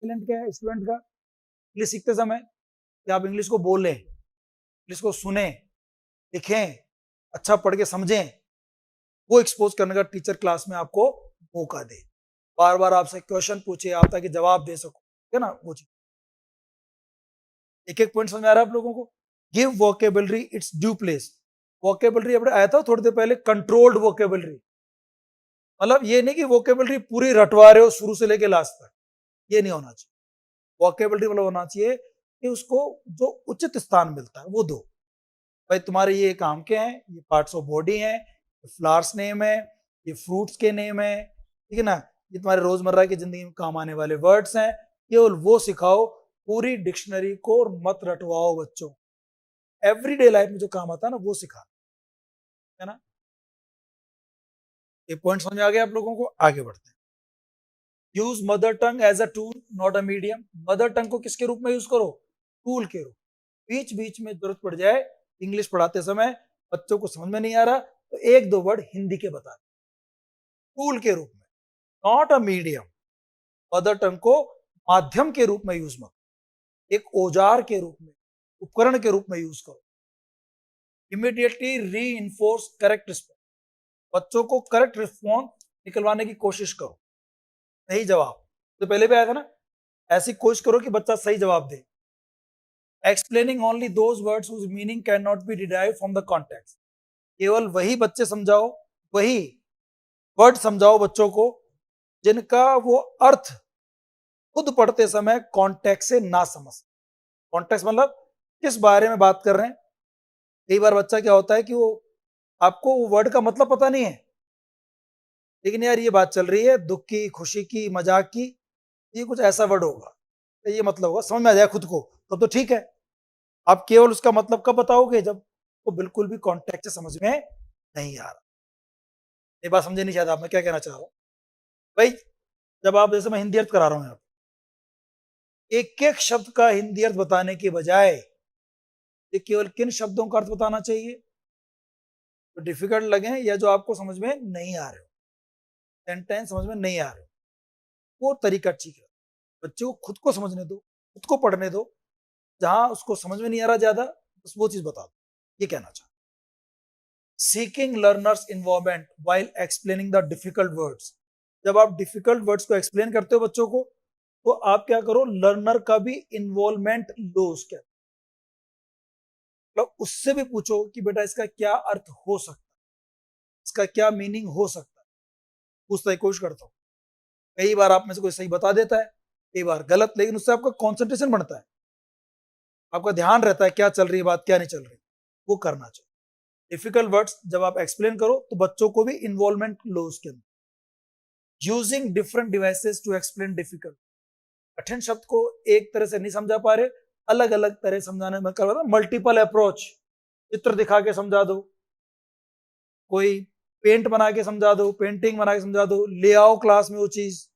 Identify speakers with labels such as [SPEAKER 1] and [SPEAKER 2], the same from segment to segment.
[SPEAKER 1] Talent क्या है student का इंग्लिश सीखते समय कि आप इंग्लिश को बोलें, इंग्लिश को सुने, लिखें, अच्छा पढ़ के समझें, वो एक्सपोज करने का टीचर क्लास में आपको मौका दे, बार बार आपसे क्वेश्चन पूछे आप ताकि जवाब दे सको, है ना, वो चीज। एक एक पॉइंट समझ में आ रहा है आप लोगों को? Give vocabulary it's due place. Vocabulary अपने आया था थोड़ी देर पहले, कंट्रोल्ड वोकेबलरी, मतलब ये नहीं कि वोकेबलरी पूरी रटवा रहे हो शुरू से लेके लास्ट तक, ये नहीं होना चाहिए। वोकेबलरी मतलब होना चाहिए कि उसको जो उचित स्थान मिलता है वो दो। भाई तुम्हारे ये काम के हैं, ये पार्ट्स ऑफ बॉडी हैं, ये फ्लावर्स नेम है, ये फ्रूट्स के नेम है, ठीक है ना, ये तुम्हारे रोजमर्रा की जिंदगी में काम आने वाले वर्ड्स हैं, केवल वो सिखाओ, पूरी डिक्शनरी को मत रटवाओ बच्चों। एवरीडे लाइफ में जो काम आता है ना वो सिखा, है ना। ये पॉइंट समझ में आ गया आप लोगों को? आगे बढ़ते हैं। Use mother tongue as a tool not a medium. Mother tongue को किसके रूप में यूज करो? टूल के रूप। बीच बीच में जरूरत पड़ जाए इंग्लिश पढ़ाते समय, बच्चों को समझ में नहीं आ रहा तो एक दो वर्ड हिंदी के बता, टूल के रूप में, not a medium. Mother tongue को माध्यम के रूप में यूज मत, एक औजार के रूप में, उपकरण के रूप में यूज करो। इमीडिएटली री इन्फोर्स करेक्ट रिस्पॉन्स। बच्चों को करेक्ट रिस्पॉन्स निकलवाने की कोशिश करो, सही जवाब तो पहले भी आया था ना, ऐसी कोशिश करो कि बच्चा सही जवाब दे। Explaining only those words whose meaning can not be derived from the context. केवल वही बच्चे समझाओ, वही वर्ड समझाओ बच्चों को जिनका वो अर्थ खुद पढ़ते समय कॉन्टेक्स्ट से ना समझ। कॉन्टेक्स्ट मतलब किस बारे में बात कर रहे हैं। कई बार बच्चा क्या होता है कि वो आपको वो वर्ड का मतलब पता नहीं है, लेकिन यार ये बात चल रही है दुख की, खुशी की, मजाक की, ये कुछ ऐसा वर्ड होगा, तो ये मतलब होगा, समझ में आ जाए खुद को, तो ठीक है। आप केवल उसका मतलब कब बताओगे? जब वो बिल्कुल भी कॉन्टेक्स्ट से समझ में नहीं आ रहा। ये बात समझे नहीं शायद आप, मैं क्या कहना चाह रहा हूँ भाई। जब आप, जैसे मैं हिंदी अर्थ करा रहा हूँ यहाँ पे, एक एक शब्द का हिंदी अर्थ बताने के बजाय ये केवल किन शब्दों का अर्थ बताना चाहिए जो डिफिकल्ट लगे या जो आपको समझ में नहीं आ रहे हो, सेंटेंस समझ में नहीं आ रहे हो, वो तरीका ठीक है। बच्चों को खुद को समझने दो, खुद को पढ़ने दो, जहां उसको समझ में नहीं आ रहा ज्यादा बस वो चीज बता दो, ये कहना चाहता। Seeking learners involvement while explaining the difficult words. जब आप डिफिकल्ट वर्ड्स को एक्सप्लेन करते हो बच्चों को, तो आप क्या करो, लर्नर का भी इन्वॉल्वमेंट लो उसके, मतलब उससे भी पूछो कि बेटा इसका क्या अर्थ हो सकता है, इसका क्या मीनिंग हो सकता है, पूछता ही कोशिश करता हूँ। कई बार आप में से कोई सही बता देता है, कई बार गलत, लेकिन उससे आपका कॉन्सेंट्रेशन बढ़ता है, आपका ध्यान रहता है क्या चल रही है बात, क्या नहीं चल रही, वो करना चाहिए। डिफिकल्ट वर्ड्स जब आप एक्सप्लेन करो तो बच्चों को भी इन्वॉल्वमेंट लो उसके अंदर। Using different devices to explain difficult. कठिन शब्द को एक तरह से नहीं समझा पा रहे, अलग अलग तरह समझाने में कर, मल्टीपल अप्रोच, चित्र दिखा के समझा दो, कोई पेंट बना के समझा दो, पेंटिंग बना के समझा दो, ले आओ क्लास में वो चीज,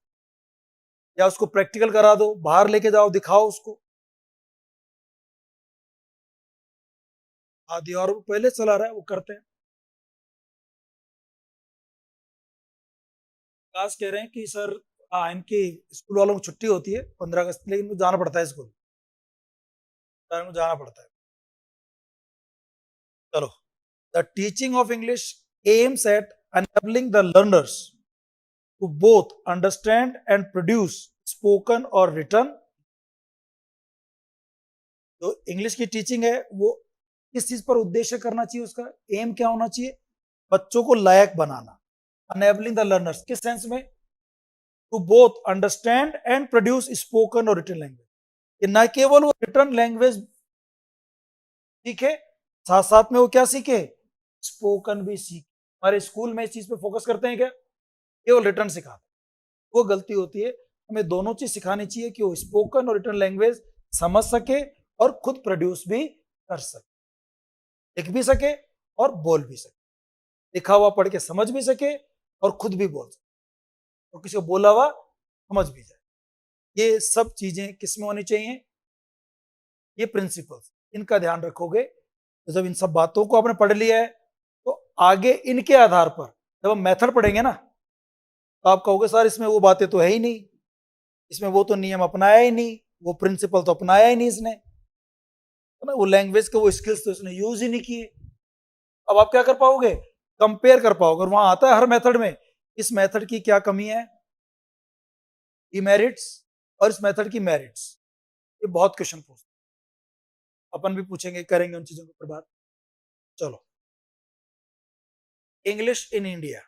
[SPEAKER 1] या उसको प्रैक्टिकल करा दो, बाहर लेके जाओ, दिखाओ उसको आदि। और पहले चला रहा है वो करते हैं। क्लास कह रहे हैं कि सर इनकी स्कूल वालों को छुट्टी होती है 15 अगस्त, लेकिन मुझे जाना पड़ता है स्कूल, सर मुझे जाना पड़ता है। चलो, the teaching of English aims at enabling the learners to both understand and produce spoken or written। जो इंग्लिश की टीचिंग है वो किस चीज पर उद्देश्य करना चाहिए, उसका एम क्या होना चाहिए? बच्चों को लायक बनाना। enabling the learners किस सेंस में? To both understand and produce spoken और रिटन लैंग्वेज, कि न केवल वो रिटन लैंग्वेज सीखे, साथ साथ में वो क्या सीखे, स्पोकन भी सीखे। हमारे स्कूल में इस चीज पे फोकस करते हैं क्या? केवल रिटन सिखाते, वो गलती होती है। हमें दोनों चीज सिखानी चाहिए कि वो स्पोकन और रिटन लैंग्वेज समझ सके और खुद प्रोड्यूस भी कर सके, लिख भी सके और बोल भी सके, लिखा हुआ पढ़ के समझ भी सके और खुद भी बोल सके, और किसी को बोला हुआ समझ भी जाए। ये सब चीजें किसमें होनी चाहिए? ये प्रिंसिपल्स, इनका ध्यान रखोगे तो जब इन सब बातों को आपने पढ़ लिया है तो आगे इनके आधार पर जब हम मेथड पढ़ेंगे ना, तो आप कहोगे सर इसमें वो बातें तो है ही नहीं, इसमें वो तो नियम अपनाया ही नहीं, वो प्रिंसिपल तो अपनाया ही नहीं इसने, है ना, वो लैंग्वेज के वो स्किल्स तो इसने यूज ही नहीं किए। अब आप क्या कर पाओगे, कंपेयर कर पाओगे। और वहां आता है हर मेथड में इस मेथड की क्या कमी है, डिमेरिट्स, और इस मेथड की मेरिट्स। ये बहुत क्वेश्चन पूछते, अपन भी पूछेंगे, करेंगे उन चीजों के ऊपर बात। चलो, English in India.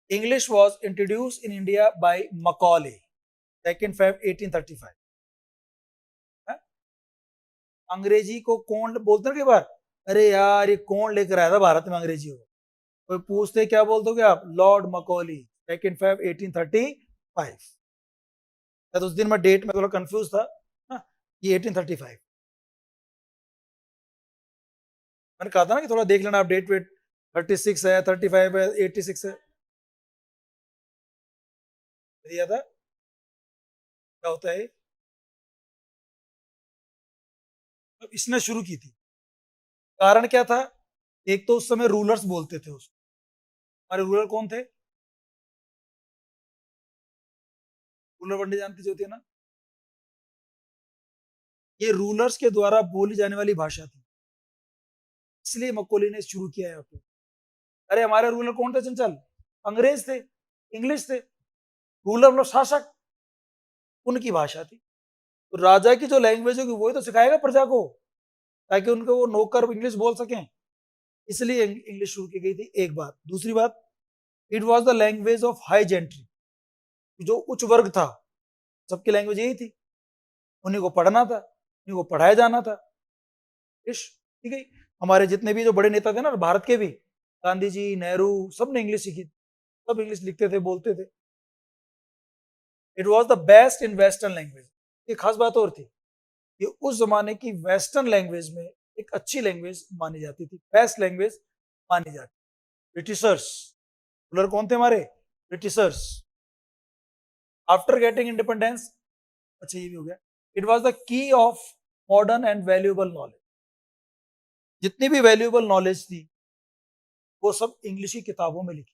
[SPEAKER 1] English was introduce in India by Macaulay 2 Feb 1835। अंग्रेजी को कौन बोलते हैं, कई बार अरे यार ये कौन लेकर आया था भारत में अंग्रेजी को, कोई पूछते क्या बोल दोगे आप, लॉर्ड मकॉली 2 Feb 1835। तो उस दिन मैं डेट में थोड़ा कंफ्यूज था, ये 1835। मैंने कहा था ना कि थोड़ा देख लेना आप, डेट वेट 36 है, 35 है, 86 है, दिया था। क्या होता है, तो इसने शुरू की थी। कारण क्या था, एक तो उस समय रूलर्स बोलते थे उसको। हमारे रूलर कौन थे, रूलर वनडे जानती जो होती है ना, ये रूलर्स के द्वारा बोली जाने वाली भाषा थी, इसलिए मकोली ने शुरू किया है यहाँ पे। अरे हमारे रूलर कौन थे चंचल, अंग्रेज थे, इंग्लिश थे। रूलर मतलब शासक, उनकी भाषा थी। तो राजा की जो लैंग्वेज होगी वही तो सिखाएगा प्रजा को, ताकि उनको वो नौकर इंग्लिश बोल सकें, इसलिए इंग्लिश शुरू की गई थी। एक बात। दूसरी बात, it was the language of high gentry, जो उच्च वर्ग था सबकी लैंग्वेज यही थी, उन्हीं को पढ़ना था, उन्हीं को पढ़ाया जाना था। ठीक है, हमारे जितने भी जो बड़े नेता थे ना भारत के भी, गांधी जी, नेहरू, सब ने इंग्लिश सीखी, सब इंग्लिश लिखते थे, बोलते थे। It was the best in western language. एक खास बात और थी, ये उस जमाने की वेस्टर्न लैंग्वेज में एक अच्छी लैंग्वेज मानी जाती थी, बेस्ट लैंग्वेज मानी जाती। ब्रिटिशर्स, रूलर कौन थे हमारे, ब्रिटिशर्स। आफ्टर गेटिंग इंडिपेंडेंस, अच्छा ये भी हो गया, it was the key of modern and valuable knowledge. जितनी भी वैल्यूएबल नॉलेज थी वो सब इंग्लिश की किताबों में लिखी।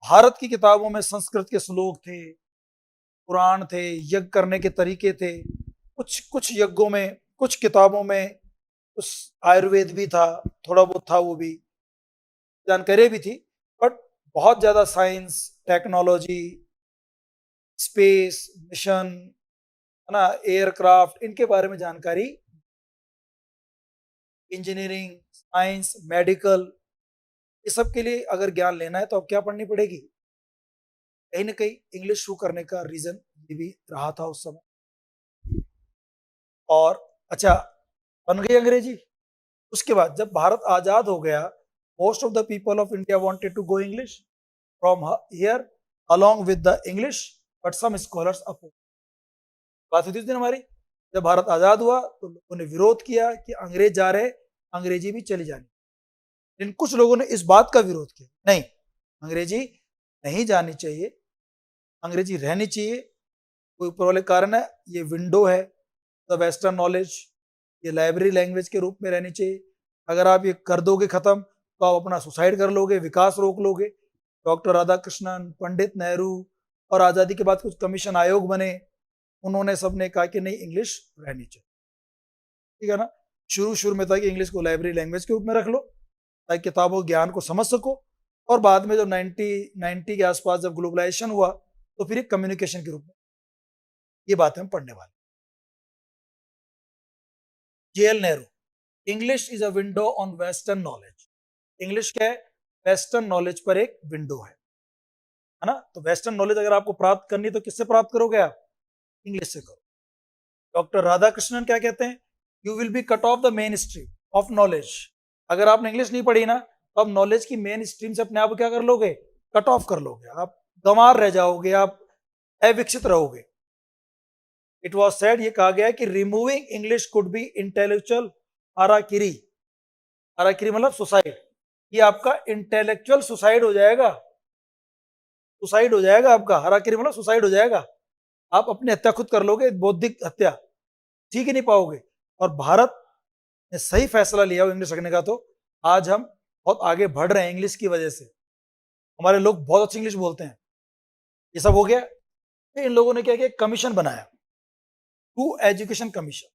[SPEAKER 1] भारत की किताबों में संस्कृत के श्लोक थे, पुराण थे, यज्ञ करने के तरीके थे, कुछ कुछ यज्ञों में, कुछ किताबों में उस आयुर्वेद भी था, थोड़ा बहुत था, वो भी जानकारी भी थी। बट बहुत ज्यादा साइंस, टेक्नोलॉजी, स्पेस मिशन, है ना, एयरक्राफ्ट, इनके बारे में जानकारी, इंजीनियरिंग, साइंस, मेडिकल, ये सब के लिए अगर ज्ञान लेना है तो अब क्या पढ़नी पड़ेगी, कहीं ना कहीं इंग्लिश शुरू करने का रीजन ये भी रहा था उस समय। और अच्छा, बन गई अंग्रेजी। उसके बाद जब भारत आजाद हो गया, most of the people of India wanted to go English from here along with the English, but some scholars oppose. बात हुई थी उस दिन हमारी, जब भारत आजाद हुआ तो लोगों ने विरोध किया कि अंग्रेज जा रहे, अंग्रेजी भी चली जानी। लेकिन कुछ लोगों ने इस बात का विरोध किया, नहीं अंग्रेजी नहीं जानी चाहिए, अंग्रेजी रहनी चाहिए। कोई ऊपर वाले कारण है, ये विंडो है द वेस्टर्न नॉलेज, ये लाइब्रेरी लैंग्वेज के रूप में रहनी चाहिए। अगर आप ये कर दोगे खत्म तो आप अपना सुसाइड कर लोगे, विकास रोक लोगे। डॉक्टर राधाकृष्णन, पंडित नेहरू और आज़ादी के बाद कुछ कमीशन आयोग बने, उन्होंने सबने कहा कि नहीं इंग्लिश रहनी चाहिए। ठीक है ना, शुरू में था कि इंग्लिश को लाइब्रेरी लैंग्वेज के रूप में रख लो ताकि किताबों ज्ञान को समझ सको। और बाद में जब 90 के आसपास जब ग्लोबलाइजेशन हुआ तो फिर एक कम्युनिकेशन के रूप में ये बातें हम पढ़ने वाले। JL Nehru, English is a window on western knowledge. English क्या है, वेस्टर्न नॉलेज पर एक विंडो है ना। तो वेस्टर्न नॉलेज अगर आपको प्राप्त करनी तो किससे प्राप्त करोगे आप, इंग्लिश से करो। डॉक्टर राधाकृष्णन क्या कहते हैं, you will be cut off the main stream of knowledge. अगर आपने इंग्लिश नहीं पढ़ी ना तो आप नॉलेज की मेन स्ट्रीम से अपने आप को क्या कर लोगे, कट ऑफ कर लोगे, आप गंवार रह जाओगे, आप अविकसित रहोगे। इट वॉज सेड, ये कहा गया है कि removing English could be intellectual हाराकिरी। हाराकिरी मतलब सुसाइड, ये आपका इंटेलेक्चुअल सुसाइड हो जाएगा, सुसाइड हो जाएगा आपका। हाराकिरी मतलब सुसाइड हो जाएगा, आप अपनी हत्या खुद कर लोगे, बौद्धिक हत्या, ठीक ही नहीं पाओगे। और भारत ने सही फैसला लिया इंग्लिश रखने का, तो आज हम बहुत आगे बढ़ रहे हैं इंग्लिश की वजह से। हमारे लोग बहुत अच्छी इंग्लिश बोलते हैं। ये सब हो गया। फिर इन लोगों ने क्या किया, कमीशन बनाया, टू एजुकेशन कमीशन,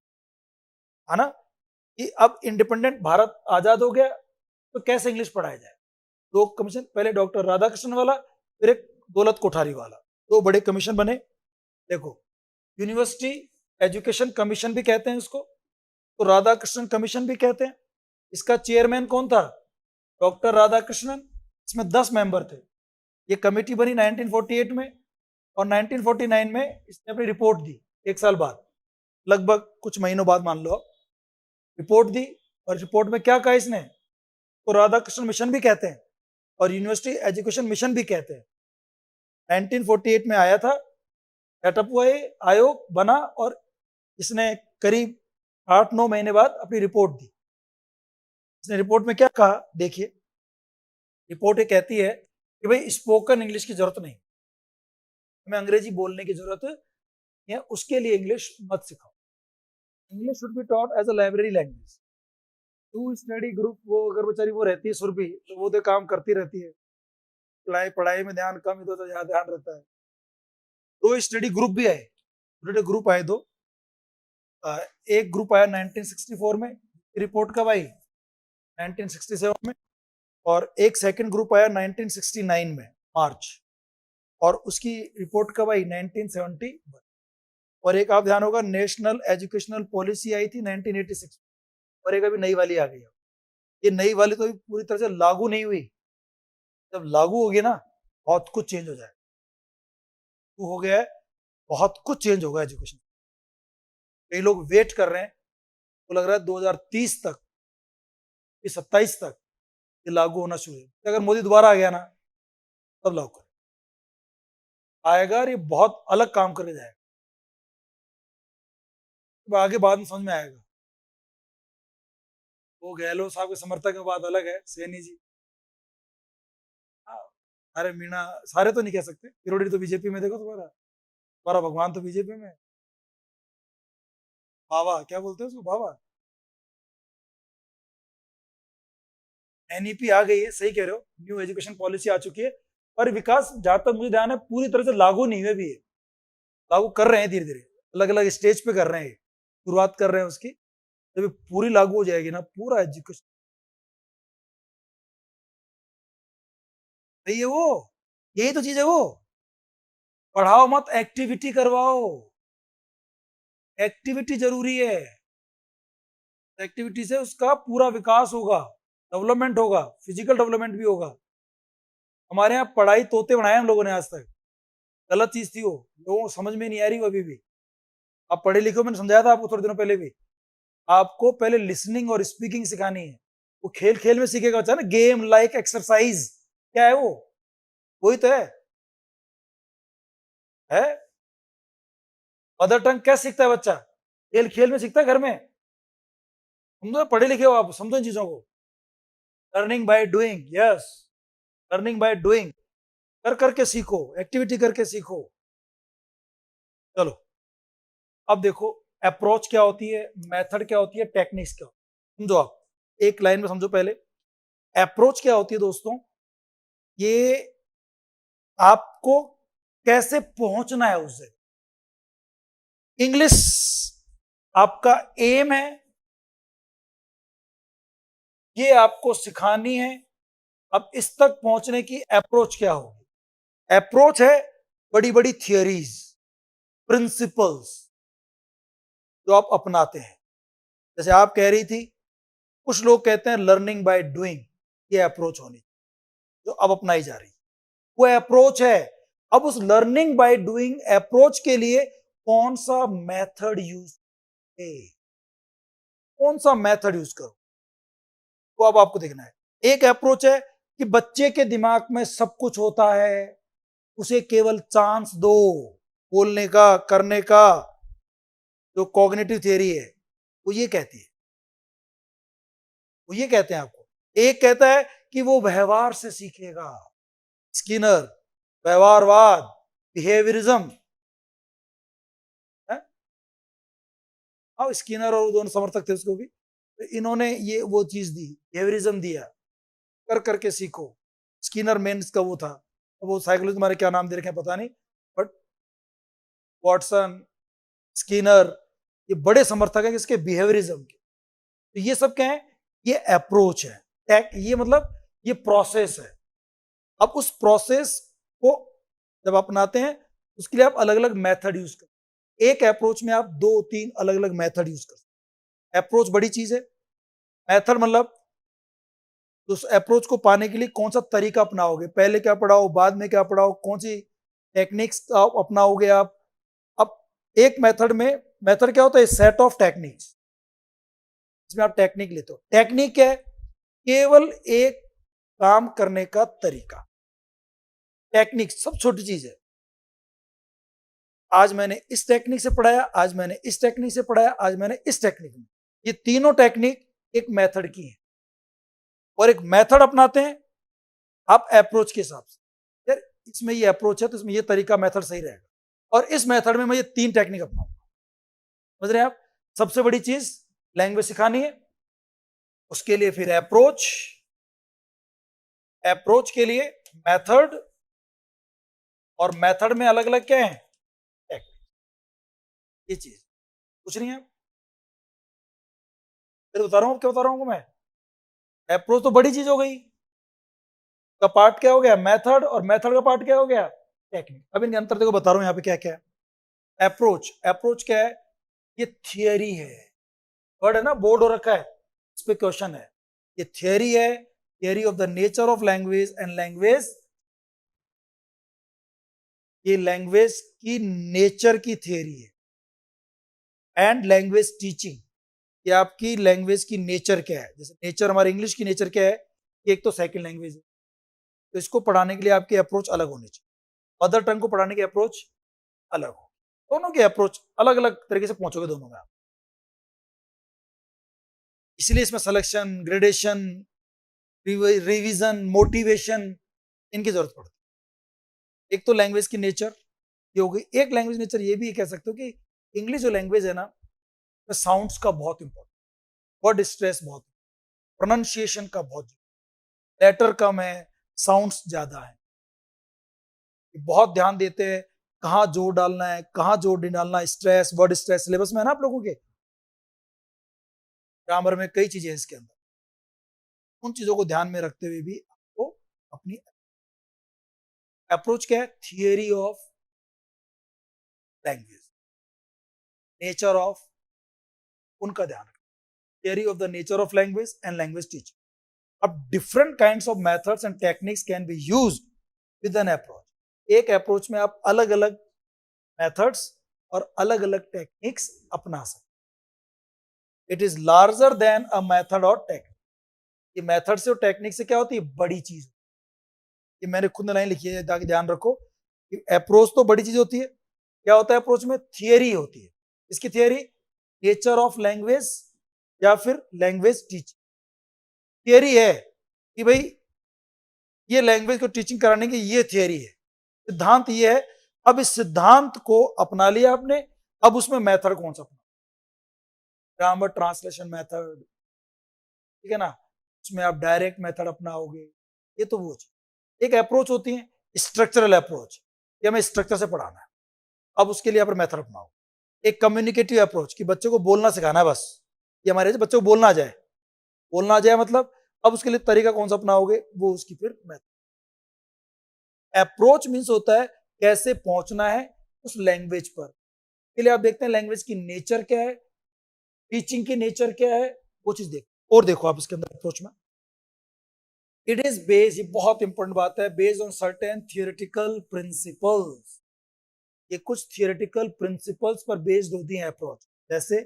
[SPEAKER 1] है ना, कि अब इंडिपेंडेंट भारत आजाद हो गया तो कैसे इंग्लिश पढ़ाया जाए। दो कमीशन, पहले डॉक्टर राधाकृष्णन वाला, फिर एक दौलत कोठारी वाला, दो बड़े कमीशन बने। देखो, यूनिवर्सिटी एजुकेशन कमीशन भी कहते हैं उसको, तो राधाकृष्णन कमीशन भी कहते हैं। इसका चेयरमैन कौन था, डॉक्टर राधाकृष्णन। इसमें 10 मेंबर थे। ये कमेटी बनी 1948 में, और 1949 में इसने अपनी रिपोर्ट दी, एक साल बाद, लगभग कुछ महीनों बाद मान लो आप, रिपोर्ट दी। और रिपोर्ट में क्या कहा इसने, तो राधाकृष्णन मिशन भी कहते हैं और यूनिवर्सिटी एजुकेशन मिशन भी कहते हैं। 1948 में आया था, सेटअप हुआ, ये आयोग बना, और इसने करीब 8-9 महीने बाद अपनी रिपोर्ट दी। इसने रिपोर्ट में क्या कहा, देखिए, रिपोर्ट ये कहती है कि भाई स्पोकन इंग्लिश की जरूरत नहीं, हमें अंग्रेजी बोलने की जरूरत है, उसके लिए इंग्लिश मत सिखाओ। English should be taught as a library language. To study group, वो अगर बेचारी वो रहती है सुरभि, तो वो तो काम करती रहती है, पढ़ाई पढ़ाई में ध्यान कम, इधर तो ज्यादा ध्यान रहता है। दो स्टडी ग्रुप भी आए, छोटे ग्रुप आए दो। एक ग्रुप आया 1964 में, रिपोर्ट कब आई, 1967 में, और एक सेकंड ग्रुप आया 1969 में मार्च, और उसकी रिपोर्ट कब आई, 1971। और एक आप ध्यान होगा, नेशनल एजुकेशनल पॉलिसी आई थी 1986, और एक अभी नई वाली आ गई है। ये नई वाली तो अभी पूरी तरह से लागू नहीं हुई, जब लागू होगी ना बहुत कुछ चेंज हो जाए। हो गया है, बहुत कुछ चेंज होगा एजुकेशन। कई लोग वेट कर रहे हैं, तो लग रहा है 2030 तक, 27 तक ये लागू होना शुरू है। अगर मोदी दोबारा आ गया ना, तब लागू कर आएगा, और ये बहुत अलग काम करके जाएगा, तो आगे बाद में समझ में आएगा। वो गहलोत साहब के समर्थक में बात अलग है, सैनी जी। हाँ, अरे मीणा, सारे तो नहीं कह सकते, किरोड़ी तो बीजेपी में, देखो तुम्हारा तुम्हारा भगवान तो बीजेपी में है। बाबा, क्या बोलते हैं उसको, बाबा। एनईपी आ गई है, सही कह रहे हो, न्यू एजुकेशन पॉलिसी आ चुकी है, पर विकास जहां तक मुझे ध्यान है पूरी तरह से लागू नहीं हुए भी है। लागू कर रहे हैं धीरे धीरे, अलग अलग स्टेज पे कर रहे हैं, शुरुआत कर रहे हैं उसकी। जब पूरी लागू हो जाएगी ना, पूरा एजुकेशन, ये वो, यही तो चीज है वो, पढ़ाओ मत, एक्टिविटी करवाओ। एक्टिविटी जरूरी है, एक्टिविटी से उसका पूरा विकास होगा, डेवलपमेंट होगा, फिजिकल डेवलपमेंट भी होगा। हमारे यहाँ पढ़ाई तोते बनाए हम लोगों ने आज तक, गलत चीज थी वो, लोगों को समझ में नहीं आ रही वो अभी भी। आप पढ़े लिखे हो, मैंने समझाया था आपको थोड़े दिनों पहले भी। आपको पहले लिसनिंग और स्पीकिंग सिखानी है, वो खेल खेल में सीखेगा बच्चा ना, गेम लाइक एक्सरसाइज, क्या है वो, वही तो है। मदर टंग क्या सीखता है बच्चा, खेल खेल में सीखता है, घर में। समझो, पढ़े लिखे हो आप, समझो इन चीजों को। Learning by doing, yes, learning by doing, कर करके सीखो, एक्टिविटी करके सीखो। चलो, अब देखो, अप्रोच क्या होती है, मेथड क्या होती है, टेक्निक्स क्या होती है, समझो आप, एक लाइन में समझो पहले। अप्रोच क्या होती है दोस्तों, ये आपको कैसे पहुंचना है उससे। इंग्लिश आपका एम है, ये आपको सिखानी है। अब इस तक पहुंचने की अप्रोच क्या होगी, अप्रोच है बड़ी बड़ी थियरीज, प्रिंसिपल्स जो आप अपनाते हैं। जैसे आप कह रही थी, कुछ लोग कहते हैं लर्निंग बाय डूइंग, ये अप्रोच होनी जो अब अपनाई जा रही है, वो अप्रोच है। अब उस लर्निंग बाय डूइंग अप्रोच के लिए कौन सा मेथड यूज है, कौन सा मेथड यूज करो, तो अब आपको देखना है। एक अप्रोच है कि बच्चे के दिमाग में सब कुछ होता है, उसे केवल चांस दो बोलने का, करने का। जो कॉग्निटिव थियरी है वो ये कहती है, वो ये कहते हैं आपको। एक कहता है कि वो व्यवहार से सीखेगा, स्किनर, व्यवहारवाद, बिहेवियरिज्म है। हाँ, स्किनर और दोनों समर्थक थे उसको भी, तो इन्होंने ये वो चीज दी, बिहेवियरिज्म दिया, कर करके सीखो। स्किनर मेन का वो था, वो साइकोलॉजी तुम्हारे क्या नाम दे रखे हैं पता नहीं, बट वॉटसन, स्किनर, ये बड़े समर्थक हैं किसके? बिहेवियरिज्म के। तो ये सब क्या है? ये अप्रोच है। ये मतलब ये प्रोसेस है। अब उस प्रोसेस को जब अपनाते हैं उसके लिए आप अलग अलग मेथड यूज करते हैं। एक अप्रोच में आप 2-3 अलग अलग मेथड यूज कर सकते हैं। अप्रोच बड़ी चीज है, मेथड मतलब उस अप्रोच को पाने के लिए कौन सा तरीका अपनाओगे, पहले क्या पढ़ाओ, बाद में क्या पढ़ाओ, कौन सी टेक्निक्स अपनाओगे आप। अब एक मेथड में, मेथड क्या होता है? सेट ऑफ टेक्निक्स, इसमें आप टेक्निक लेते हो। टेक्निक क्या है? केवल एक काम करने का तरीका। टेक्निक सब छोटी चीज है। आज मैंने इस टेक्निक से पढ़ाया, आज मैंने इस टेक्निक से पढ़ाया, आज मैंने इस टेक्निक में, ये तीनों टेक्निक एक मेथड की है और एक मेथड अपनाते हैं आप अप्रोच के हिसाब से। यार इसमें ये अप्रोच है तो इसमें ये तरीका मेथड सही रहेगा और इस मेथड में मैं ये 3 टेक्निक अपनाऊंगा। समझ रहे हैं आप? सबसे बड़ी चीज लैंग्वेज सिखानी है, उसके लिए फिर अप्रोच, अप्रोच के लिए मेथड, और मेथड में अलग अलग क्या है? टेक्निक। ये चीज कुछ नहीं है, फिर बता रहा हूं। क्या बता रहा हूं मैं? अप्रोच तो बड़ी चीज हो गई, का पार्ट क्या हो गया? मेथड, और मेथड का पार्ट क्या हो गया? टेक्निक। अब इनके अंतर देखो, बता रहा हूं यहाँ पे क्या क्या है। अप्रोच, अप्रोच क्या है? ये थियरी है, वर्ड है ना, बोर्ड हो रखा है, इस पे क्वेश्चन है। ये थियरी है, theory of the nature of language and language, ये लैंग्वेज की नेचर की थियरी है। एंड लैंग्वेज टीचिंग, ये आपकी लैंग्वेज की नेचर क्या है। जैसे नेचर हमारे इंग्लिश की नेचर क्या है? एक तो सेकंड लैंग्वेज है, तो इसको पढ़ाने के लिए आपकी अप्रोच अलग होनी चाहिए। मदर टंग को पढ़ाने की अप्रोच अलग हो, दोनों की अप्रोच अलग अलग तरीके से पहुंचोगे दोनों में आप। इसलिए इसमें सिलेक्शन, ग्रेडेशन, रिवीजन, मोटिवेशन, इनकी जरूरत पड़ती है। एक तो लैंग्वेज की नेचर ये हो गई। एक लैंग्वेज नेचर ये भी कह सकते हो कि इंग्लिश जो लैंग्वेज है ना, साउंड्स का बहुत इंपॉर्टेंट, वर्ड स्ट्रेस बहुत, प्रोनाउंसिएशन का बहुत, लेटर कम है, साउंड्स ज्यादा है, बहुत ध्यान देते हैं कहाँ जोर डालना है, कहाँ जोर नहीं डालना। स्ट्रेस, वर्ड स्ट्रेस सिलेबस में है ना आप लोगों के, ग्रामर में कई चीजें हैं इसके अंदर। उन चीजों को ध्यान में रखते हुए भी आपको अपनी अप्रोच क्या है? Theory of language, nature of, उनका ध्यान रखें। Theory of the nature of language and language teaching. अब different kinds of methods and techniques can be used with an approach. एक अप्रोच में आप अलग अलग मेथड्स और अलग अलग टेक्निक्स अपना सकते। It is larger than a method और टेक्निक। ये मेथड से और टेक्निक से क्या होती है? बड़ी चीज। ये मैंने खुद लाइन लिखी है ताकि ध्यान रखो कि अप्रोच तो बड़ी चीज होती है। क्या होता है अप्रोच में? थियरी होती है। इसकी थियरी नेचर ऑफ लैंग्वेज या फिर लैंग्वेज टीचिंग। थियरी है कि भाई ये लैंग्वेज को टीचिंग कराने की ये थियरी है, सिद्धांत ये है। अब इस सिद्धांत को अपना लिया आपने, अब उसमें मेथड कौन सा अपना? ग्रामर ट्रांसलेशन मेथड, ठीक है ना, उसमें आप डायरेक्ट मेथड अपनाओगे। ये तो वो चीज। एक अप्रोच होती है स्ट्रक्चरल अप्रोच, ये हमें स्ट्रक्चर से पढ़ाना है, अब उसके लिए आप मेथड अपनाओ। एक कम्युनिकेटिव अप्रोच कि बच्चे को बोलना सिखाना है बस, ये हमारे बच्चे को बोलना आ जाए, बोलना आ जाए मतलब, अब उसके लिए तरीका कौन सा अपनाओगे, वो उसकी फिर मेथड। अप्रोच मीन्स होता है कैसे पहुंचना है उस लैंग्वेज पर। के लिए आप देखते हैं लैंग्वेज की नेचर क्या है, टीचिंग की नेचर क्या है, वो चीज देखो। और देखो आप इसके अंदर अप्रोच में, इट इज बेस्ड, ये बहुत इंपॉर्टेंट बात है, based on certain theoretical principles. ये कुछ थियोरेटिकल प्रिंसिपल्स पर बेस्ड होती है अप्रोच, जैसे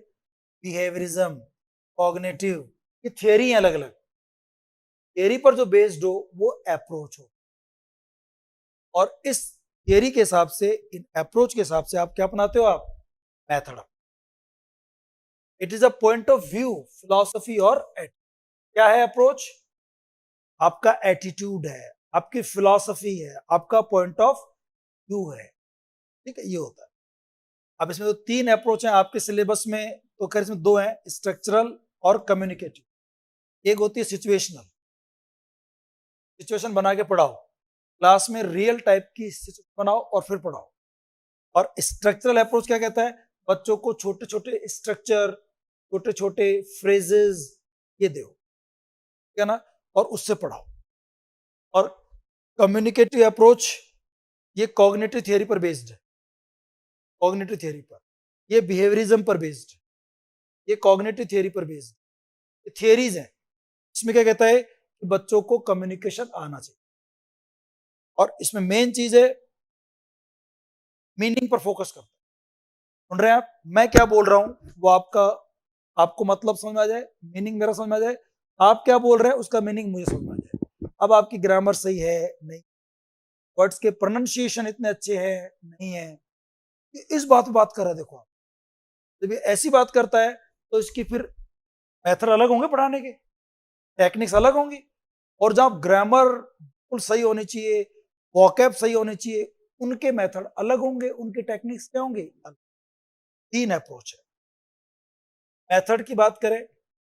[SPEAKER 1] बिहेवियरिज्म, कॉग्निटिव, ये थियरी है अलग अलग। थियरी पर जो बेस्ड हो वो अप्रोच हो, और इस थियरी के हिसाब से, इन अप्रोच के हिसाब से आप क्या अपनाते हो? आप method. It is a point of view, philosophy और क्या है अप्रोच? आपका एटीट्यूड है, आपकी फिलॉसफी है, आपका पॉइंट ऑफ व्यू है, ठीक है, ये होता है। अब इसमें तो 3 अप्रोच हैं आपके सिलेबस में, तो खैर इसमें 2 हैं, स्ट्रक्चरल और कम्युनिकेटिव। एक होती है सिचुएशनल, सिचुएशन बना के पढ़ाओ, क्लास में रियल टाइप की सिचुएशन बनाओ और फिर पढ़ाओ। और स्ट्रक्चरल अप्रोच क्या कहता है, बच्चों को छोटे छोटे स्ट्रक्चर, छोटे छोटे फ्रेजेस ये दो, ठीक है ना, और उससे पढ़ाओ। और कम्युनिकेटिव अप्रोच ये कॉग्निटिव थियरी पर बेस्ड है, कॉग्निटिव थियरी पर, ये बिहेवियरिज्म पर बेस्ड है, ये कॉग्निटिव थियरी पर बेस्ड है, थियरीज है। इसमें क्या कहता है कि बच्चों को कम्युनिकेशन आना चाहिए, और इसमें मेन चीज है मीनिंग पर फोकस करता है। सुन रहे हैं आप, मैं क्या बोल रहा हूं वो आपको मतलब समझ में आ जाए, मीनिंग मेरा समझ में आ जाए, आप क्या बोल रहे हैं उसका मीनिंग मुझे समझ में आ जाए। अब आपकी ग्रामर सही है नहीं, वर्ड्स के प्रोनाउंसिएशन इतने अच्छे हैं नहीं है, इस बात पे बात कर रहा है। देखो आप जब ये ऐसी बात करता है तो इसकी फिर मेथड अलग होंगे पढ़ाने के, टेक्निक्स अलग होंगी, और जहां ग्रामर बिल्कुल सही होनी चाहिए, वॉकैब सही होनी चाहिए, उनके मेथड अलग होंगे, उनके टेक्निक्स क्या होंगे अलग। 3 अप्रोच है। मेथड की बात करें,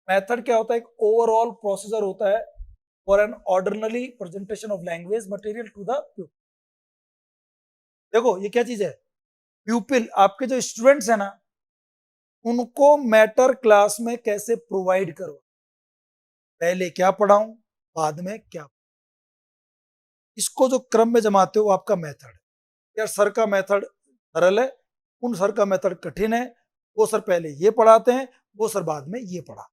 [SPEAKER 1] मेथड क्या होता है, एक ओवरऑल प्रोसीजर होता है for an ordinary presentation of language material to the pupil. देखो ये क्या चीज है, प्यूपिल आपके जो स्टूडेंट्स है ना, उनको मैटर क्लास में कैसे प्रोवाइड करो, पहले क्या पढ़ाऊं बाद में क्या, इसको जो क्रम में जमाते हो आपका मेथड है। यार सर का मेथड सरल है, उन सर का मेथड कठिन है, वो सर पहले ये पढ़ाते हैं, वो सर बाद में ये पढ़ा।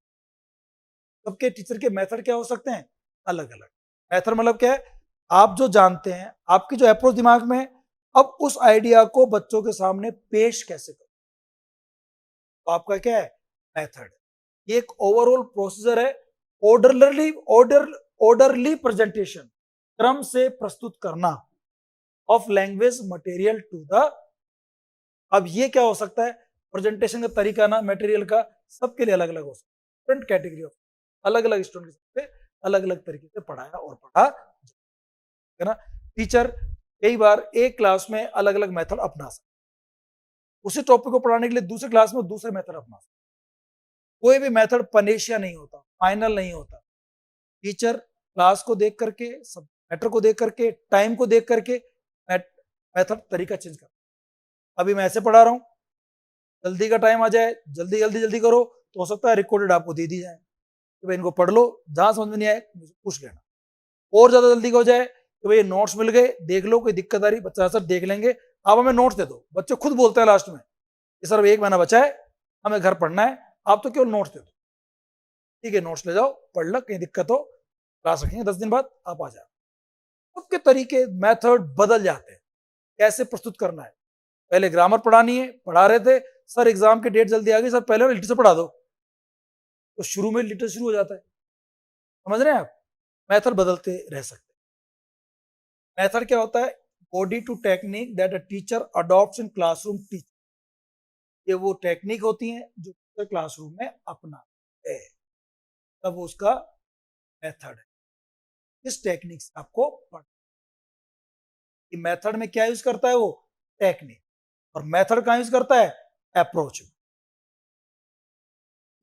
[SPEAKER 1] सबके टीचर के मेथड क्या हो सकते हैं, अलग अलग। मेथड मतलब क्या है, आप जो जानते हैं, आपकी जो अप्रोच दिमाग में है, अब उस आइडिया को बच्चों के सामने पेश कैसे करो, तो आपका क्या है मेथड। ये एक ओवरऑल प्रोसीजर है, ऑर्डरली प्रेजेंटेशन, क्रम से प्रस्तुत करना of language material to the. अब ये क्या हो सकता है, प्रेजेंटेशन का तरीका ना मटेरियल का सबके लिए अलग अलग हो सकता है, डिफरेंट कैटेगरी ऑफ, अलग अलग स्टूडेंट के साथ अलग अलग तरीके से पढ़ाया और पढ़ा है ना। टीचर कई बार एक क्लास में अलग अलग मेथड अपना सकते, उसी टॉपिक को पढ़ाने के लिए दूसरे क्लास में दूसरे मेथड अपना सकते। कोई भी मेथड पनेशिया नहीं होता, फाइनल नहीं होता। टीचर क्लास को देख करके, सब मैटर को देख करके, टाइम को देख करके मेथड तरीका चेंज कर। अभी मैं ऐसे पढ़ा रहा हूं, जल्दी का टाइम आ जाए, जल्दी जल्दी जल्दी करो, तो हो सकता है रिकॉर्डेड आपको दे दी जाए कि भाई इनको पढ़ लो, जहां समझ में नहीं आए पूछ लेना। और ज्यादा जल्दी का हो जाए कि भाई नोट्स मिल गए, देख लो, कोई दिक्कत आ रही बच्चा सर देख लेंगे, आप हमें नोट्स दे दो। बच्चे खुद बोलते हैं लास्ट में कि सर 1 महीना बचा है, हमें घर पढ़ना है, आप तो केवल नोट्स दे दो। ठीक है, नोट्स ले जाओ, पढ़ लो, कहीं दिक्कत हो क्लास रखेंगे, 10 दिन बाद आप आ जाओ। सबके तरीके मेथड बदल जाते हैं, कैसे प्रस्तुत करना है। पहले ग्रामर पढ़ानी है, पढ़ा रहे थे, सर एग्जाम की डेट जल्दी आ गई, सर पहले लिटर से पढ़ा दो, तो शुरू में लिटर शुरू हो जाता है। समझ रहे हैं आप, मेथड बदलते रह सकते हैं। मेथड क्या होता है, body to technique that a teacher adopts in classroom teach. ये वो टेक्निक होती हैं जो टीचर क्लासरूम में अपनाते हैं, तब उसका मेथड है। इस टेक्निक से आपको पढ़ना, मेथड में क्या यूज करता है वो टेक्निक, और मेथड कहां यूज करता है अप्रोच।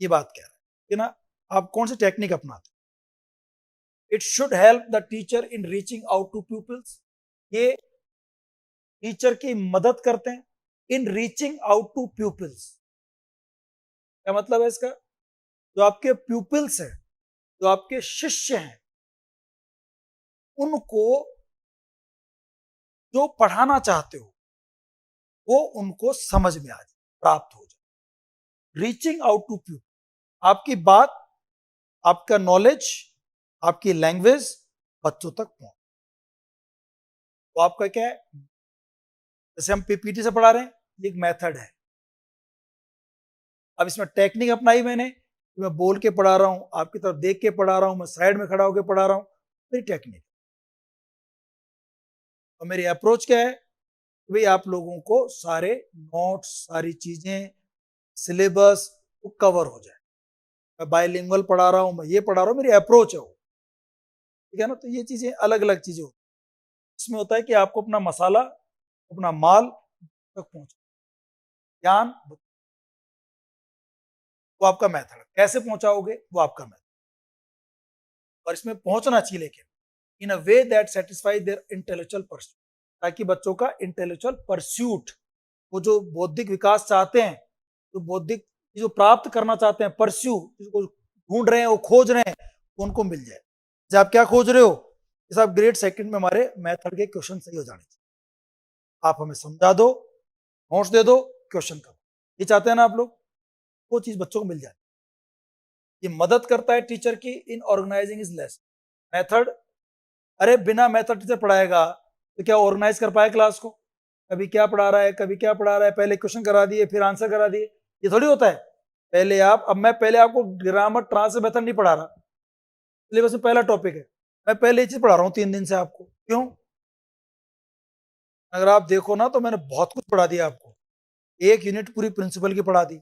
[SPEAKER 1] ये बात कह रहा है कि ना, आप कौन सी टेक्निक अपनाते हैं। It should help the teacher in reaching out to peoples. ये टीचर की मदद करते हैं in reaching out to peoples. क्या मतलब है इसका, जो आपके प्यूपिल्स हैं, जो आपके शिष्य हैं, उनको जो पढ़ाना चाहते हो वो उनको समझ में आ जाए, प्राप्त हो जाए। रीचिंग आउट टू पीपल, आपकी बात, आपका नॉलेज, आपकी लैंग्वेज बच्चों तक पहुंच। तो आपका क्या है, जैसे हम पीपीटी से पढ़ा रहे हैं, ये एक मेथड है। अब इसमें टेक्निक अपनाई मैंने, मैं बोल के पढ़ा रहा हूं, आपकी तरफ देख के पढ़ा रहा हूं, मैं साइड में खड़ा होकर पढ़ा रहा हूं, मेरी टेक्निक। और मेरी अप्रोच क्या है, भाई आप लोगों को सारे नोट्स, सारी चीजें, सिलेबस वो कवर हो जाए। मैं बाइलिंगुअल पढ़ा रहा हूं, मैं ये पढ़ा रहा हूं, मेरी अप्रोच है वो, ठीक है ना। तो ये चीजें अलग अलग चीजें होती हैं। इसमें होता है कि आपको अपना मसाला, अपना माल तक पहुंचा, ज्ञान, वो आपका मेथड। कैसे पहुंचाओगे वो आपका मेथड, और इसमें पहुंचना चाहिए लेकिन in a way that satisfy their intellectual pursuit, ताकि बच्चों का इंटेलेक्चुअल परस्यूट वो जो बौद्धिक विकास चाहते हैं, जो बौद्धिक जो प्राप्त करना चाहते हैं, परस्यू जिसको ढूंढ रहे हैं, वो खोज रहे हैं, तो उनको मिल जाए। जैसे आप क्या खोज रहे हो, जैसे आप ग्रेड सेकंड में हमारे मेथड के क्वेश्चन सही हो जाने चाहिए, आप हमें समझा दो, नोट्स दे दो, क्वेश्चन करो, ये चाहते हैं ना आप लोग, वो चीज बच्चों को मिल जाए। ये मदद करता है टीचर की इन ऑर्गेनाइजिंग इज लेस मेथड। अरे बिना मेथड टीचर पढ़ाएगा तो क्या ऑर्गेनाइज कर पाए क्लास को? कभी क्या पढ़ा रहा है, कभी क्या पढ़ा रहा है, पहले क्वेश्चन करा दिए फिर आंसर करा दिए, ये थोड़ी होता है। पहले आप, अब मैं पहले आपको ग्रामर ट्रांसलेशन मेथड नहीं पढ़ा रहा, सिलेबस में पहला टॉपिक है, मैं पहले ये चीज पढ़ा रहा हूँ 3 दिन से आपको। क्यों? अगर आप देखो ना तो मैंने बहुत कुछ पढ़ा दिया आपको, एक यूनिट पूरी प्रिंसिपल की पढ़ा दी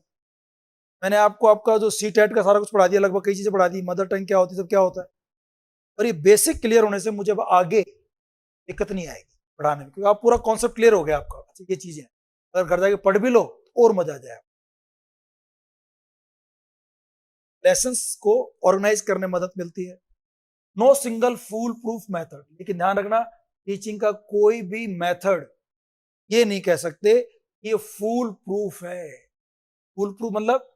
[SPEAKER 1] मैंने आपको, आपका जो सी टेट का सारा कुछ पढ़ा दिया, लगभग कई चीजें पढ़ा दी, मदर टंग क्या होती है, सब क्या होता है। और ये बेसिक क्लियर होने से मुझे अब आगे दिक्कत नहीं आएगी पढ़ाने में, क्योंकि आप पूरा कॉन्सेप्ट क्लियर हो गया आपका। अच्छा ये चीजें अगर घर जाके पढ़ भी लो तो और मजा आ जाए। लेसन्स को ऑर्गेनाइज करने में मदद मिलती है। नो सिंगल फूल प्रूफ मेथड, लेकिन ध्यान रखना टीचिंग का कोई भी मेथड ये नहीं कह सकते ये फूल प्रूफ है। फूल प्रूफ मतलब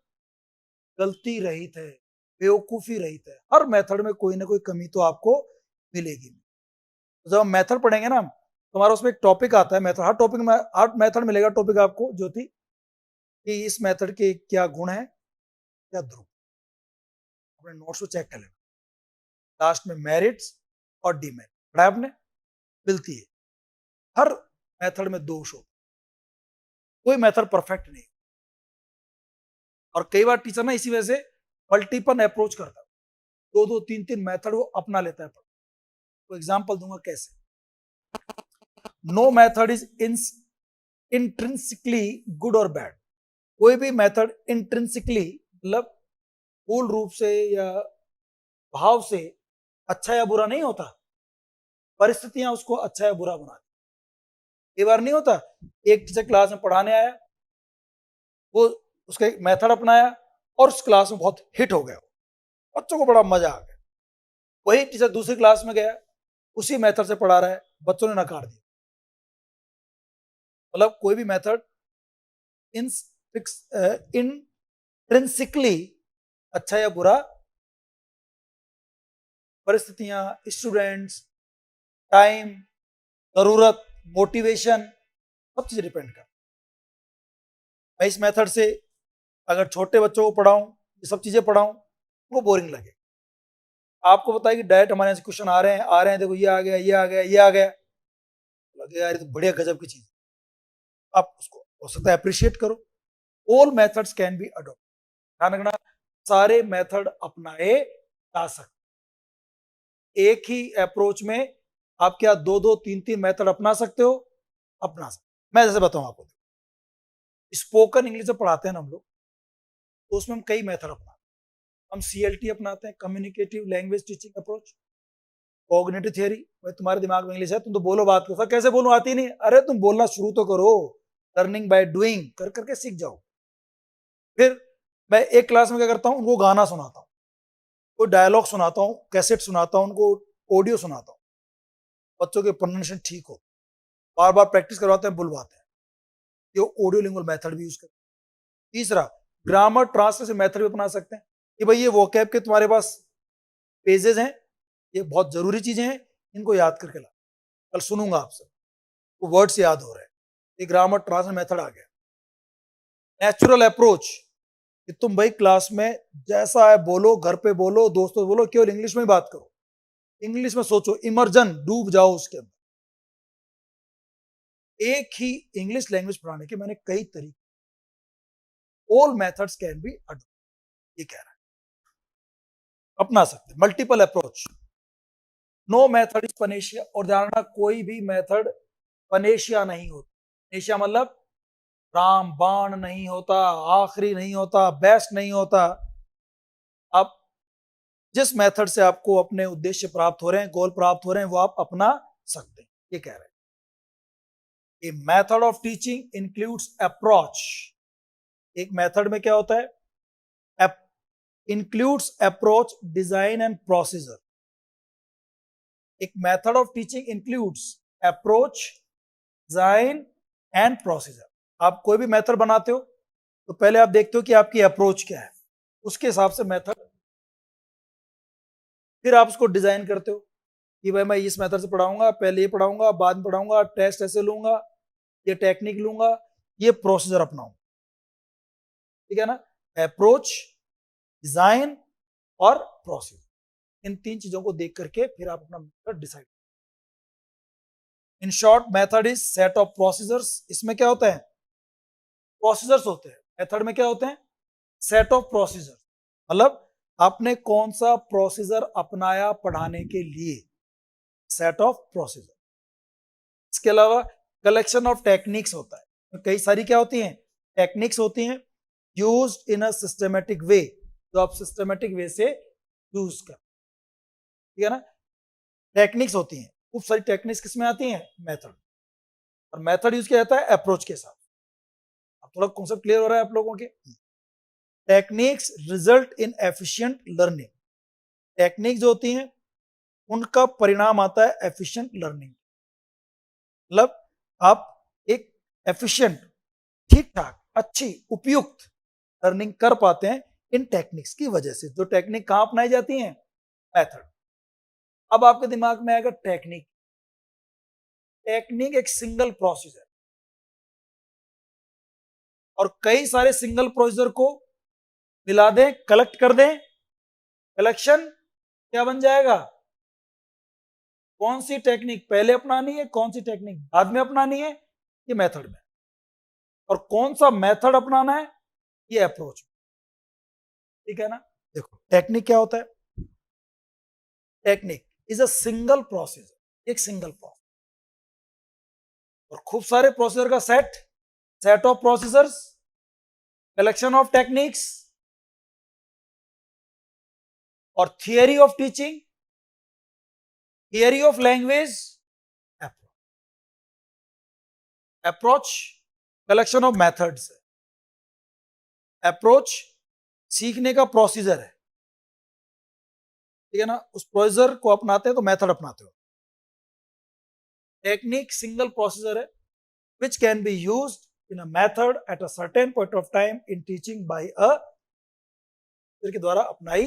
[SPEAKER 1] गलती रहित है, बेवकूफी रहित है। हर मेथड में कोई ना कोई कमी तो आपको मिलेगी। तो जब हम मेथड पढ़ेंगे ना तो हमारा उसमें एक टॉपिक आता है मेथड, हर टॉपिक में हर मेथड मिलेगा टॉपिक आपको, ज्योति कि इस मेथड के क्या गुण है क्या ध्रुव, अपने नोट्स को चेक कर लेना। लास्ट में मेरिट्स और डीमेरिट पढ़ा आपने, मिलती है। हर मेथड में दोष हो, कोई मेथड परफेक्ट नहीं। और कई बार टीचर ना इसी वजह से मल्टीपल अप्रोच करता है, 2-2 3-3 मेथड वो अपना लेता है। तो एग्जांपल दूंगा कैसे। No method is intrinsically good और बैड। कोई भी मेथड इंट्रिंसिकली मतलब मूल रूप से या भाव से अच्छा या बुरा नहीं होता, परिस्थितियां उसको अच्छा या बुरा बनाती। कई बार नहीं होता, एक टीचर क्लास में पढ़ाने आया, वो उसका एक मेथड अपनाया और उस क्लास में बहुत हिट हो गया, बच्चों को बड़ा मजा आ गया। वही टीचर दूसरी क्लास में गया, उसी मेथड से पढ़ा रहा है, बच्चों ने नकार दिया। मतलब कोई भी मेथड इंट्रिंसिकली अच्छा या बुरा, परिस्थितियां, स्टूडेंट्स, टाइम, जरूरत, मोटिवेशन, सब चीज डिपेंड कर। मैं इस मेथड से अगर छोटे बच्चों को पढ़ाऊं, ये सब चीजें पढ़ाऊं, वो बोरिंग लगे। आपको पता है कि डायरेक्ट हमारे यहाँ से क्वेश्चन आ रहे हैं, देखो ये आ गया, ये आ गया, ये आ गया, लगे यार ये तो बढ़िया गजब की चीज, आप उसको हो सकता है अप्रिशिएट करो। All methods can be adopt, ध्यान रखना सारे मेथड अपनाए जा सकते। एक ही अप्रोच में आप क्या 2-2 3-3 मेथड अपना सकते हो, अपना सकते। मैं जैसे बताऊं आपको, स्पोकन इंग्लिश जब पढ़ाते हैं ना हम लोग, तो उसमें हम कई मेथड अपनाते हैं। हम CLT अपनाते हैं, communicative language teaching approach, cognitive theory. भाई तुम्हारे दिमाग में इंग्लिश है, तुम तो बोलो बात को, सर कैसे बोलूं, आती नहीं, अरे तुम बोलना शुरू तो करो, लर्निंग बाय डूइंग कर करके सीख जाओ। फिर मैं एक क्लास में क्या करता हूँ, उनको गाना सुनाता हूँ, कोई डायलॉग सुनाता हूँ, कैसेट सुनाता हूँ, उनको ऑडियो सुनाता हूँ, बच्चों के प्रोनाउंसिएशन ठीक हो, बार बार प्रैक्टिस करवाते हैं, बुलवाते हैं। ये ऑडियो लिंगुअल मेथड भी यूज करते हैं। तीसरा, ग्रामर ट्रांसलेशन मेथड भी अपना सकते हैं कि भाई ये वोकैब के तुम्हारे पास पेजेस हैं, ये बहुत जरूरी चीजें हैं, इनको याद करके ला, कल सुनूंगा आपसे, वो वर्ड्स याद हो रहे हैं, ये ग्रामर ट्रांसलेशन मेथड आ गया। नेचुरल अप्रोच कि तुम भाई क्लास में जैसा है बोलो, घर पे बोलो, दोस्तों बोलो, केवल इंग्लिश में ही बात करो, इंग्लिश में सोचो, इमर्जन, डूब जाओ उसके अंदर। एक ही इंग्लिश लैंग्वेज पढ़ाने के मैंने कई तरीके, all methods can be adopt, ये कह रहा है, अपना सकते, multiple approach. No method is panacea, और ध्यान रखना कोई भी मेथड पनेशिया नहीं होता। पनेशिया मतलब रामबाण नहीं होता, आखिरी नहीं होता, बेस्ट नहीं होता। अब जिस मेथड से आपको अपने उद्देश्य प्राप्त हो रहे हैं, गोल प्राप्त हो रहे हैं, वो आप अपना सकते हैं, ये कह रहे हैं। A method of teaching includes approach, एक मेथड में क्या होता है, includes approach, design and procedure। एक method of teaching includes approach, design and procedure. आप कोई भी मेथड बनाते हो तो पहले आप देखते हो कि आपकी अप्रोच क्या है, उसके हिसाब से मेथड, फिर आप उसको डिजाइन करते हो कि भाई मैं इस मेथड से पढ़ाऊंगा, पहले ये पढ़ाऊंगा, बाद में पढ़ाऊंगा, टेस्ट ऐसे लूंगा, ये टेक्निक लूंगा, ये प्रोसीजर अपनाऊंगा। ठीक है ना? अप्रोच, डिजाइन और प्रोसीजर, इन 3 चीजों को देख करके फिर आप अपना method decide. In short, method is set of procedures. इसमें क्या होता है? प्रोसीजर्स होते हैं। मेथड में क्या होते हैं? सेट ऑफ प्रोसीजर, मतलब आपने कौन सा प्रोसीजर अपनाया पढ़ाने के लिए, सेट ऑफ प्रोसीजर। इसके अलावा कलेक्शन ऑफ टेक्निक्स होता है। कई सारी क्या होती हैं? टेक्निक्स होती हैं used in a systematic way, जो आप सिस्टमेटिक वे से यूज कर। ठीक है ना? टेक्निक्स होती हैं, खूब सारी टेक्निक्स किसमें आती हैं? मेथड। और मेथड यूज किया जाता है अप्रोच के साथ। अब थोड़ा कॉन्सेप्ट क्लियर हो रहा है आप लोगों के? Techniques result in efficient learning. Technique जो होती हैं उनका परिणाम आता है एफिशिएंट लर्निंग। मतलब आप एक एफिशिएंट, ठीक ठाक, अच्छी, उपयुक्त लर्निंग कर पाते हैं इन टेक्निक्स की वजह से। जो टेक्निक कहां अपनाई जाती हैं? मेथड। अब आपके दिमाग में आएगा टेक्निक। टेक्निक एक सिंगल प्रोसीजर और कई सारे सिंगल प्रोसीजर को मिला दें, कलेक्ट कर दें, कलेक्शन क्या बन जाएगा? कौन सी टेक्निक पहले अपनानी है, कौन सी टेक्निक बाद में अपनानी है, ये मेथड में। और कौन सा मेथड अपनाना है, ये अप्रोच में। ठीक है ना? देखो टेक्निक क्या होता है? Technique is a single procedure, एक सिंगल प्रोसीजर और खूब सारे प्रोसीजर का set, set of procedures, collection of techniques और theory of teaching, theory of language, approach collection of methods है। अप्रोच सीखने का प्रोसीजर है। ठीक है ना? उस प्रोसीजर को अपनाते हैं तो मेथड अपनाते हो। टेक्निक सिंगल प्रोसीजर है which can be used in a method at a certain point of time in teaching by a teacher के द्वारा अपनाई